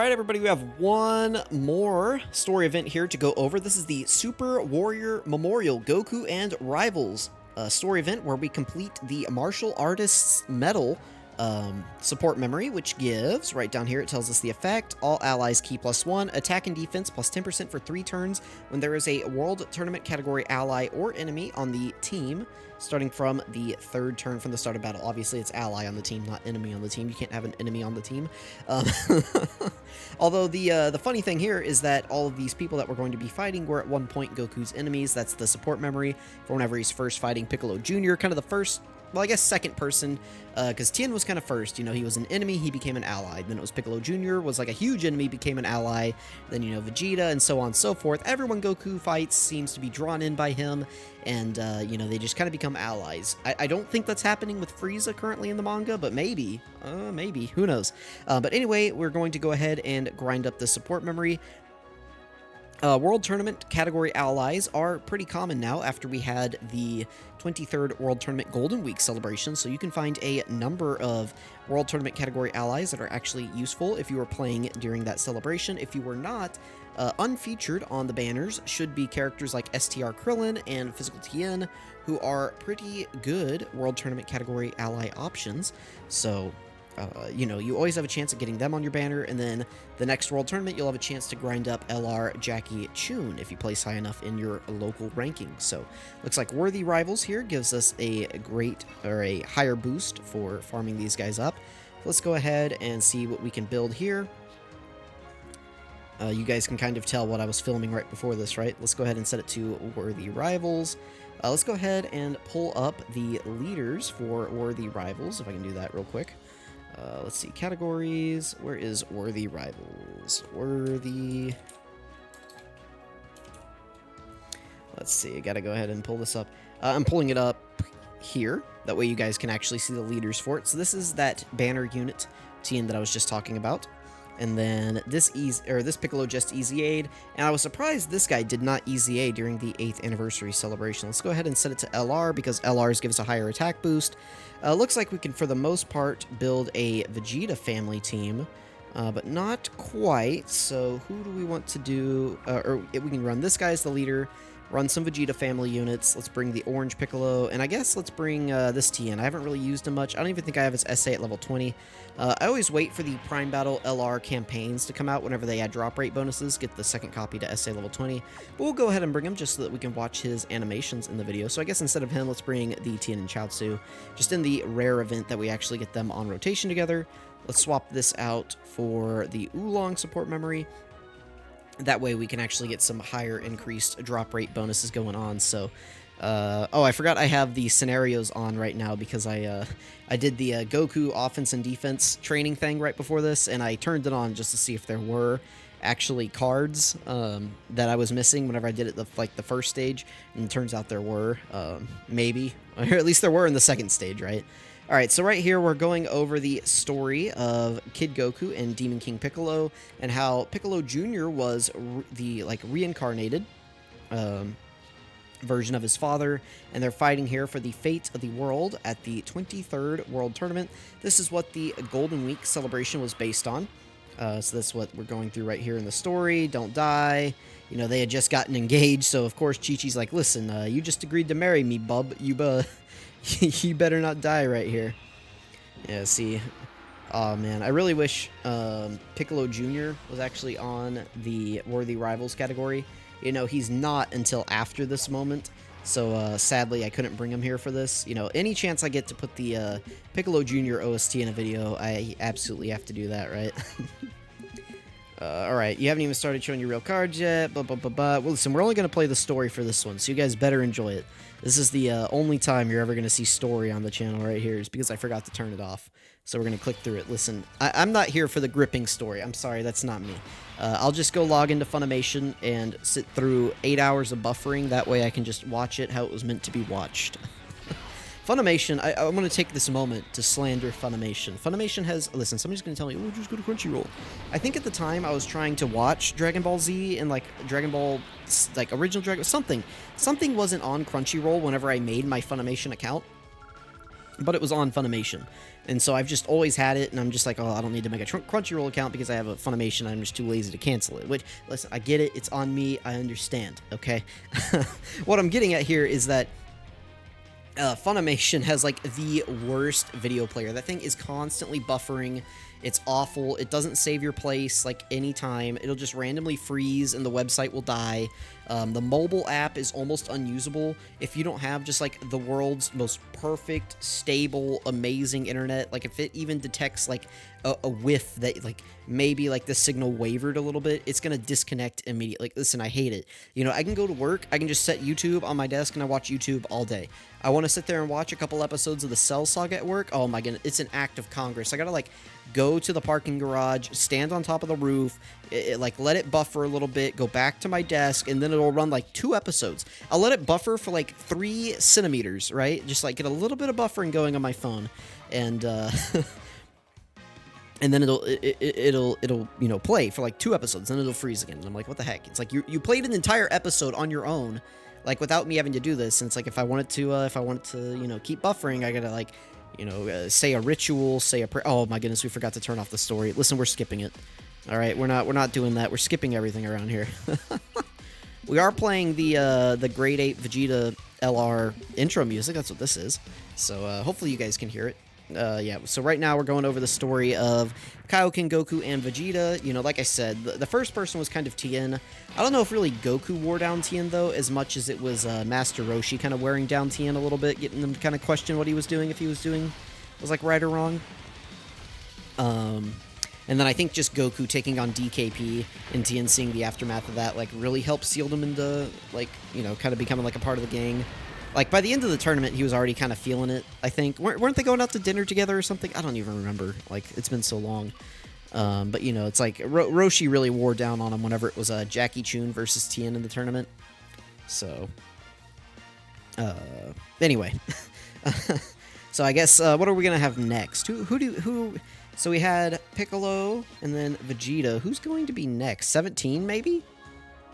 Alright everybody, we have one more story event here to go over. This is the Super Warrior Memorial Goku and Rivals story event where we complete the Martial Artists Medal support memory, which gives, right down here it tells us the effect, all allies key +1, attack and defense plus 10% for 3 turns when there is a World Tournament category ally or enemy on the team, starting from the 3rd turn from the start of battle. Obviously it's ally on the team, not enemy on the team. You can't have an enemy on the team. Although the funny thing here is that all of these people that we're going to be fighting were at one point Goku's enemies. That's the support memory for whenever he's first fighting Piccolo Jr., kind of the first, well, I guess second person, because Tien was kind of first, you know, he was an enemy, he became an ally. Then it was Piccolo Jr., was like a huge enemy, became an ally. Then, you know, Vegeta, and so on and so forth. Everyone Goku fights seems to be drawn in by him, and, you know, they just kind of become allies. I don't think that's happening with Frieza currently in the manga, but maybe, who knows. But anyway, we're going to go ahead and grind up the support memory. World Tournament category allies are pretty common now after we had the 23rd World Tournament Golden Week celebration, so you can find a number of World Tournament category allies that are actually useful if you were playing during that celebration. If you were not, unfeatured on the banners should be characters like STR Krillin and Physical Tien, who are pretty good World Tournament category ally options, so you know, you always have a chance at getting them on your banner, and then the next World Tournament, you'll have a chance to grind up LR Jackie Chun if you place high enough in your local rankings. So, looks like Worthy Rivals here gives us a great, or a higher boost for farming these guys up. Let's go ahead and see what we can build here. You guys can kind of tell what I was filming right before this, right? Let's go ahead and set it to Worthy Rivals. Let's go ahead and pull up the leaders for Worthy Rivals, if I can do that real quick. Let's see, categories, where is Worthy Rivals? Worthy... Let's see, I gotta go ahead and pull this up. I'm pulling it up here, that way you guys can actually see the leaders for it. So this is that banner unit team that I was just talking about. And then this Piccolo just EZA'd, and I was surprised this guy did not EZA during the 8th anniversary celebration. Let's go ahead and set it to LR, because LRs give us a higher attack boost. Looks like we can, for the most part, build a Vegeta family team, but not quite. So who do we want to do? Or we can run this guy as the leader, run some Vegeta family units. Let's bring the Orange Piccolo, and I guess let's bring this Tien. I haven't really used him much. I don't even think I have his SA at level 20. I always wait for the Prime Battle LR campaigns to come out whenever they add drop rate bonuses, get the second copy to SA level 20. But we'll go ahead and bring him just so that we can watch his animations in the video. So I guess instead of him, let's bring the Tien and Chaozu, just in the rare event that we actually get them on rotation together. Let's swap this out for the Oolong support memory. That way we can actually get some higher increased drop rate bonuses going on. So, oh, I forgot I have the scenarios on right now because I did the Goku offense and defense training thing right before this, and I turned it on just to see if there were actually cards that I was missing whenever I did it the first stage, and it turns out there were, maybe, or at least there were in the second stage, right? Alright, so right here we're going over the story of Kid Goku and Demon King Piccolo, and how Piccolo Jr. was the, reincarnated version of his father, and they're fighting here for the fate of the world at the 23rd World Tournament. This is what the Golden Week celebration was based on. So that's what we're going through right here in the story. Don't die. You know, they had just gotten engaged, so of course Chi-Chi's like, listen, you just agreed to marry me, bub. You better not die right here. Yeah, see. Oh, man. I really wish Piccolo Jr. was actually on the Worthy Rivals category. You know, he's not until after this moment. So, sadly, I couldn't bring him here for this. You know, any chance I get to put the Piccolo Jr. OST in a video, I absolutely have to do that, right? Alright, you haven't even started showing your real cards yet, blah, blah, blah, blah. Well, listen, we're only going to play the story for this one, so you guys better enjoy it. This is the only time you're ever going to see story on the channel right here, is because I forgot to turn it off. So we're going to click through it. Listen, I'm not here for the gripping story. I'm sorry, that's not me. I'll just go log into Funimation and sit through 8 hours of buffering. That way I can just watch it how it was meant to be watched. Funimation, I'm going to take this moment to slander Funimation. Funimation has, listen, somebody's going to tell me, oh, just go to Crunchyroll. I think at the time I was trying to watch Dragon Ball Z and, Dragon Ball, original Dragon, something wasn't on Crunchyroll whenever I made my Funimation account. but it was on Funimation. And so I've just always had it, and I'm just like, oh, I don't need to make a Crunchyroll account because I have a Funimation. I'm just too lazy to cancel it. Which, listen, I get it. It's on me. I understand, okay? What I'm getting at here is that Funimation has, like, the worst video player. That thing is constantly buffering. It's awful. It doesn't save your place, like, anytime. It'll just randomly freeze, and the website will die. The mobile app is almost unusable if you don't have just, like, the world's most perfect, stable, amazing internet. Like, if it even detects, like, a whiff that, like, maybe, like, the signal wavered a little bit, it's gonna disconnect immediately. Like, listen, I hate it. You know, I can go to work, I can just set YouTube on my desk, and I watch YouTube all day. I want to sit there and watch a couple episodes of the Cell Saga at work. Oh my goodness, it's an act of Congress. I gotta, like, go to the parking garage, stand on top of the roof, like, let it buffer a little bit, go back to my desk, and then it'll run, like, 2 episodes. I'll let it buffer for, like, 3 centimeters, right? Just, like, get a little bit of buffering going on my phone, and, and then it'll you know, play for, like, 2 episodes, then it'll freeze again, and I'm like, what the heck? It's like, you played an entire episode on your own, like, without me having to do this, and it's like, if I wanted to, you know, keep buffering, I gotta, like, you know, say a ritual, say a prayer. Oh my goodness, we forgot to turn off the story. Listen, we're skipping it. All right, we're not doing that. We're skipping everything around here. We are playing the Grade 8 Vegeta LR intro music. That's what this is. So hopefully you guys can hear it. Yeah, so right now we're going over the story of Kaioken, Goku, and Vegeta. You know, like I said, the first person was kind of Tien. I don't know if really Goku wore down Tien, though, as much as it was Master Roshi kind of wearing down Tien a little bit, getting them to kind of question what he was doing, if he was like, right or wrong. And then I think just Goku taking on DKP and Tien seeing the aftermath of that, like, really helped seal him into, like, you know, kind of becoming, like, a part of the gang. Like, by the end of the tournament, he was already kind of feeling it, I think. Weren't they going out to dinner together or something? I don't even remember. Like, it's been so long. But, you know, it's like Roshi really wore down on him whenever it was Jackie Chun versus Tien in the tournament. So, anyway. So I guess, what are we going to have next? Who... So we had Piccolo and then Vegeta. Who's going to be next? 17, maybe?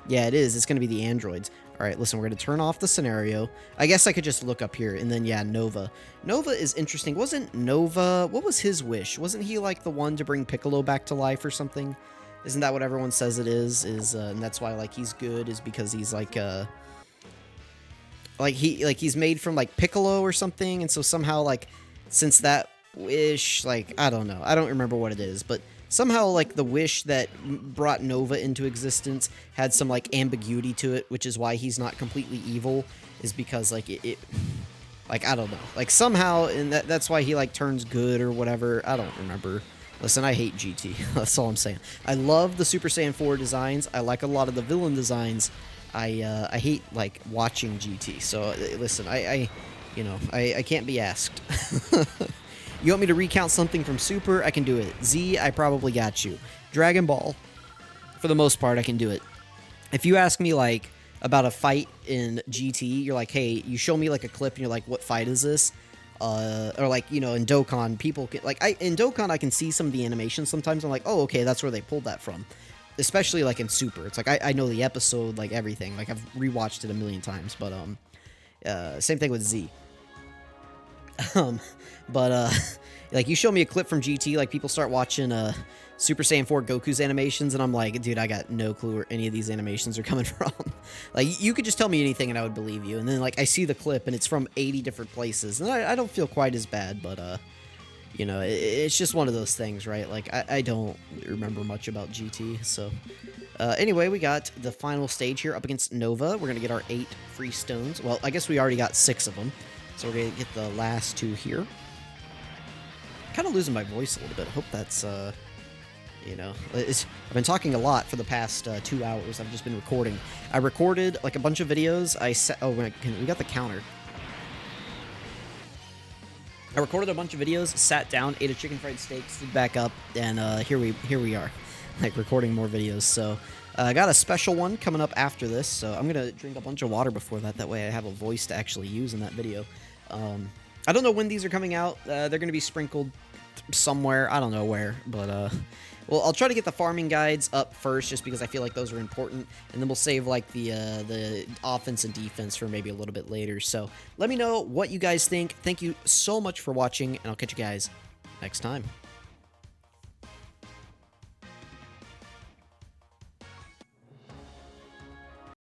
Yeah, it is. It's going to be the androids. All right, listen, we're going to turn off the scenario. I guess I could just look up here, and then, yeah, Nova. Nova is interesting. Wasn't Nova... What was his wish? Wasn't he, like, the one to bring Piccolo back to life or something? Isn't that what everyone says it is? And that's why, like, he's good, is because he's, like, he's made from, like, Piccolo or something, and so somehow, like, since that wish, like, I don't know. I don't remember what it is, but somehow, like, the wish that brought Nova into existence had some, like, ambiguity to it, which is why he's not completely evil, is because, like, like, I don't know. Like, somehow, and that's why he, like, turns good or whatever. I don't remember. Listen, I hate GT. That's all I'm saying. I love the Super Saiyan 4 designs. I like a lot of the villain designs. I hate, like, watching GT. So, listen, you know, I can't be asked. You want me to recount something from Super? I can do it. Z, I probably got you. Dragon Ball, for the most part, I can do it. If you ask me, like, about a fight in GT, you're like, hey, you show me, like, a clip, and you're like, what fight is this? Or, like, you know, in Dokkan, people can, like, in Dokkan, I can see some of the animations sometimes. I'm like, oh, okay, that's where they pulled that from. Especially, like, in Super. It's like, I know the episode, like, everything. Like, I've rewatched it a million times, but, same thing with Z. Like, you show me a clip from GT, like, people start watching, Super Saiyan 4 Goku's animations, and I'm like, dude, I got no clue where any of these animations are coming from. Like, you could just tell me anything, and I would believe you, and then, like, I see the clip, and it's from 80 different places, and I don't feel quite as bad, but, you know, it's just one of those things, right? Like, I don't remember much about GT, so... anyway, we got the final stage here up against Nova. We're gonna get our 8 free stones. Well, I guess we already got 6 of them. So we're going to get the last 2 here. Kind of losing my voice a little bit. I hope that's, you know... I've been talking a lot for the past 2 hours. I've just been recording. I recorded, like, a bunch of videos. Oh, we got the counter. I recorded a bunch of videos, sat down, ate a chicken fried steak, stood back up, and here we are. Like, recording more videos. So, I got a special one coming up after this, so I'm going to drink a bunch of water before that. That way I have a voice to actually use in that video. I don't know when these are coming out. They're going to be sprinkled somewhere. I don't know where, but Well, I'll try to get the farming guides up first, just because I feel like those are important, and then we'll save like the offense and defense for maybe a little bit later. So let me know what you guys think. Thank you so much for watching, and I'll catch you guys next time.